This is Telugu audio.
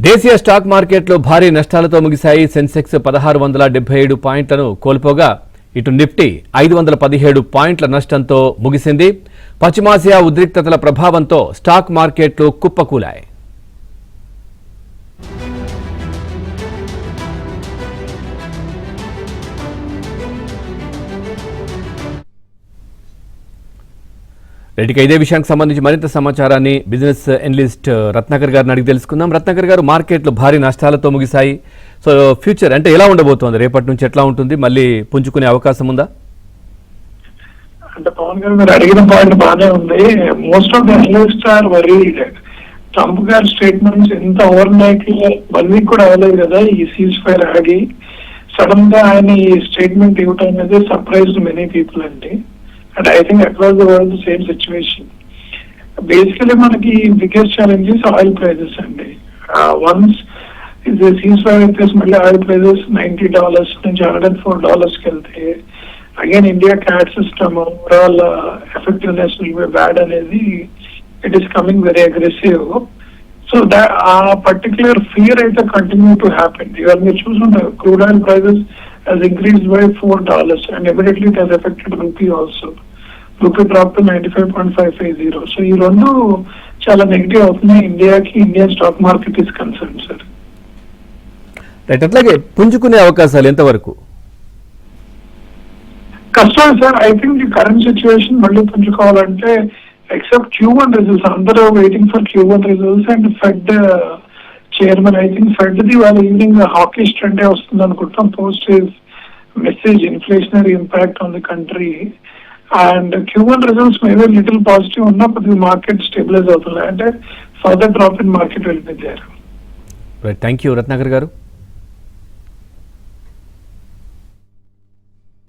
దేశీయ స్టాక్ మార్కెట్లో భారీ నష్టాలతో ముగిశాయి. సెన్సెక్స్ 1677 పాయింట్లను కోల్పోగా ఇటు నిఫ్టీ 517 పాయింట్ల నష్టంతో ముగిసింది. పశ్చిమాసియా ఉద్రిక్తతల ప్రభావంతో స్టాక్ మార్కెట్లు కుప్పకూలాయి. రెడ్డికి ఇదే విషయానికి సంబంధించి మరింత సమాచారాన్ని బిజినెస్ ఎనలిస్ట్ రత్నాకర్ గారిని అడిగి తెలుసుకుందాం. రత్నాకర్ గారు, మార్కెట్లు భారీ నష్టాలతో ముగిశాయి. సో ఫ్యూచర్ అంటే ఎలా ఉండబోతోంది, రేపటి నుంచి ఎట్లా ఉంటుంది, మళ్ళీ పుంజుకునే అవకాశం ఉందా? అంటే పవన్ గారు మీరు అడిగిన పాయింట్ బాగానే ఉంది. Most of the analyst are worried. Trump గారి స్టేట్మెంట్స్ ఎంత ఓవర్ నైట్ 1 వీక్ కూడా అవ్వలేదు కదా ఈ సీజ్ ఫైర్ ఆగి. సడన్ గా ఆయన ఈ స్టేట్మెంట్ ఇవ్వటం అనేది సర్ప్రైజ్డ్ మెనీ పీపుల్ అండి. And I think across the world the same situation. Basically మనకి biggest challenge is oil prices అండి. Once the ceasefire అయితే మళ్ళీ oil prices $90 నుంచి $104 కి వెళ్తే again India CAT system overall effectiveness will be bad అనేది it is coming very aggressive. So that particular fear అయితే continue to happen. ఇవాళ మీరు చూసుకుంటే crude oil prices has increased by $4 and immediately it has affected rupee also. Rupee dropped to 95.550. So ఈ రెండు చాలా నెగిటివ్ అవుతున్నాయి ఇండియాకి, Indian stock market is concern sir. Right, అట్లాగే పుంజుకునే అవకాశాలు ఎంతవరకు? కష్టం సార్. ఐ థింక్ ఈ కరెంట్ సిచ్యువేషన్ మళ్ళీ పుంజుకోవాలంటే ఎక్సెప్ట్ Q1 రిజల్ట్స్, అందరూ waiting for Q1 results and fed chairman. I think fed the వాళ్ళ ఈవినింగ్ హాకీ స్టంటే వస్తుంది అనుకుంటాం post his message inflationary impact on the country. And Q1 results maybe little positive ఉన్నా కొద్దిగా మార్కెట్ స్టెబిలైజ్ అవుతుంది. అంటే further drop in market will be there. Right, thank you Ratnakar గారు.